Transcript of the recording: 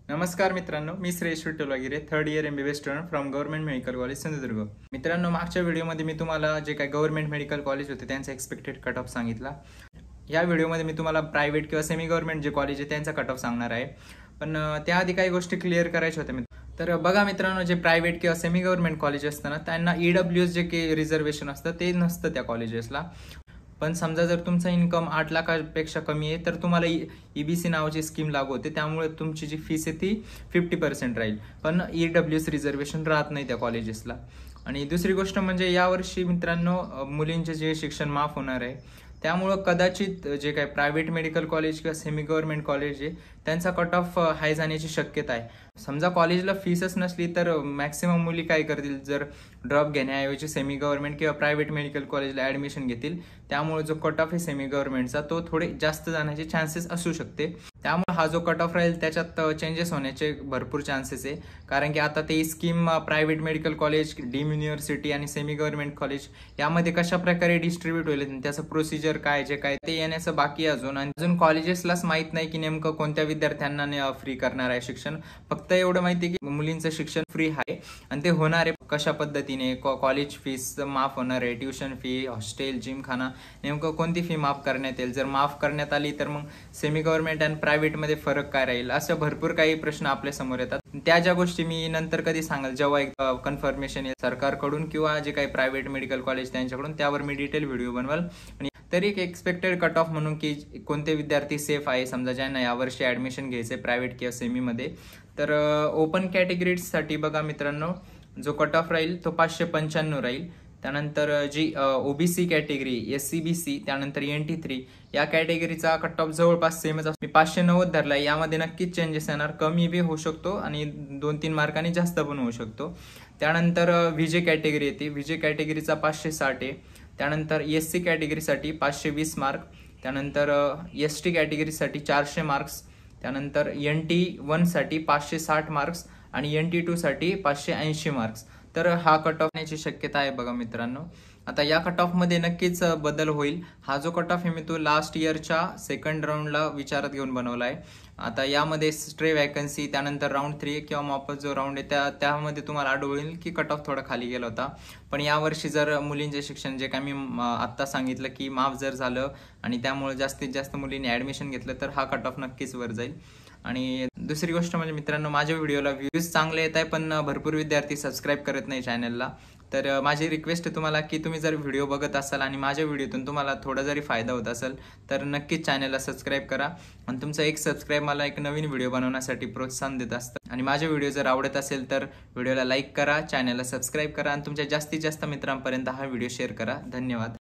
नमस्कार मित्रांनो, मी श्रेयश विठ्ठल वगैरे third year MBBS student from government medical college Sindhudurg. मित्रांनो, मागच्या व्हिडिओमध्ये मी तुम्हाला जे काही गव्हर्नमेंट मेडिकल कॉलेज होते त्यांचा एक्सपेक्टेड कट ऑफ सांगितला। या व्हिडिओमध्ये मी तुम्हाला प्रायव्हेट किंवा सेमी गव्हर्नमेंट जे कॉलेज आहे त्यांचा कट ऑफ सांगणार आहे। पण त्याआधी काही गोष्टी क्लिअर करायच्या होत्या। तर बघा मित्रांनो, जे प्रायव्हेट किंवा सेमी गव्हर्नमेंट कॉलेज असतात ना, त्यांना EWS जे काही रिझर्वेशन असतं ते नसतं त्या कॉलेजेसला। पण समजा जर तुमचा इन्कम 8 लाखापेक्षा कमी आहे तर तुम्हाला EBC नावाची स्कीम लागू होते, त्यामुळे तुमची जी फीस आहे ती 50% राहील, पण EWS रिझर्वेशन राहत नाही त्या कॉलेजेसला। आणि दुसरी गोष्ट म्हणजे यावर्षी मित्रांनो मुलींचे जे शिक्षण माफ होणार आहे, त्यामुळं कदाचित जे काही प्रायव्हेट मेडिकल कॉलेज किंवा सेमी गव्हर्नमेंट कॉलेज आहे त्यांचा कट ऑफ हाय जाण्याची शक्यता आहे। समजा कॉलेजला फीसच नसली तर मॅक्सिमम मुली काय करतील, जर ड्रॉप घेण्याऐवजी सेमी गव्हर्नमेंट किंवा प्रायव्हेट मेडिकल कॉलेजला ॲडमिशन घेतील, त्यामुळे जो कट ऑफ आहे सेमी गव्हर्नमेंटचा तो थोडे जास्त जाण्याचे चान्सेस असू शकते। त्यामुळे हा जो कट ऑफ राहील त्याच्यात चेंजेस होण्याचे भरपूर चान्सेस आहे, कारण की आता ते scheme private medical college, deemed university आणि सेमी गव्हर्नमेंट कॉलेज यामध्ये कशा प्रकारे डिस्ट्रीब्यूट होईल, त्याचं प्रोसिजर काय जे काय ते येण्याचं बाकी आहे अजून। आणि अजून कॉलेजेसलाच माहित नाही की नेमकं कोणत्या विद्यार्थ्यांना फ्री करणार आहे शिक्षण। फक्त एवढं माहिती आहे की मुलींचं शिक्षण फ्री आहे आणि ते होणार आहे कशा पद्धतीने, कॉलेज फीस माफ होणार आहे, ट्युशन फी, हॉस्टेल, जिमखाना, नेमकं कोणती फी माफ करण्यात येईल, जर माफ करण्यात आली तर मग सेमी गव्हर्नमेंट आणि प्रायव्हेटमध्ये फरक काय राहील, असे भरपूर काही प्रश्न आपल्या समोर येतात। त्या ज्या गोष्टी मी नंतर कधी सांगाल जेव्हा एक कन्फर्मेशन येईल सरकारकडून किंवा जे काही प्रायव्हेट मेडिकल कॉलेज त्यांच्याकडून, त्यावर मी डिटेल व्हिडिओ बनवाल। आणि तरी एक एक्सपेक्टेड कट ऑफ म्हणून की कोणते विद्यार्थी सेफ आहे, समजा ज्यांना यावर्षी ॲडमिशन घ्यायचे प्रायव्हेट किंवा सेमीमध्ये, तर ओपन कॅटेगरीजसाठी बघा मित्रांनो, जो कट ऑफ राहील तो 595 राहील। त्यानंतर जी OBC कॅटेगरी, SCBC, त्यानंतर NT3 या कॅटेगरीचा कट ऑफ जवळपास सेमच असतो। मी 590 धरला, यामध्ये नक्कीच चेंजेस येणार, कमी बी होऊ शकतो आणि 2-3 मार्कांनी जास्त पण होऊ शकतो। त्यानंतर VJ कॅटेगरी येते, VJ कॅटेगरीचा 560 आहे। त्यानंतर SC कॅटेगरीसाठी 520 मार्क, त्यानंतर ST कॅटेगरीसाठी 400 मार्क्स, त्यानंतर NT1 साठी 560 मार्क्स आणि NT2 साठी 580 मार्क्स। तर हा कट ऑफ येण्याची शक्यता आहे बघा मित्रांनो। आता या कट ऑफ मध्ये नक्कीच बदल होईल। हा जो कट ऑफ आहे मी तो लास्ट इयरच्या सेकंड राऊंडला विचारात घेऊन बनवला आहे। आता यामध्ये स्ट्रे वॅकन्सी, त्यानंतर राऊंड 3 किंवा मॉपस जो राऊंड आहे त्यामध्ये तुम्हाला आढळून की कट ऑफ थोडा खाली गेला होता। पण यावर्षी जर मुलींचे शिक्षण जे काय मी आत्ता सांगितलं की माफ जर झालं आणि त्यामुळे जास्तीत जास्त मुलींनी ॲडमिशन घेतलं तर हा कट ऑफ नक्कीच वर जाईल। आणि दुसरी गोष्ट म्हणजे मित्रांनो, माझ्या व्हिडिओला व्ह्यूज चांगले येत आहे पण भरपूर विद्यार्थी सबस्क्राईब करत नाही चॅनलला। तर माझी रिक्वेस्ट आहे तुम्हाला की तुम्ही जर व्हिडिओ बघत असाल आणि माझ्या व्हिडिओतून तुम्हाला थोडा जरी फायदा होत असेल तर नक्कीच चॅनलला सबस्क्राईब करा। आणि तुमचा एक सबस्क्राईब मला एक नवीन व्हिडिओ बनवण्यासाठी प्रोत्साहन देत असतं। आणि माझे व्हिडिओ जर आवडत असेल तर व्हिडिओला लाईक करा, चॅनलला सबस्क्राईब करा आणि तुमच्या जास्तीत जास्त मित्रांपर्यंत हा व्हिडिओ शेअर करा। धन्यवाद।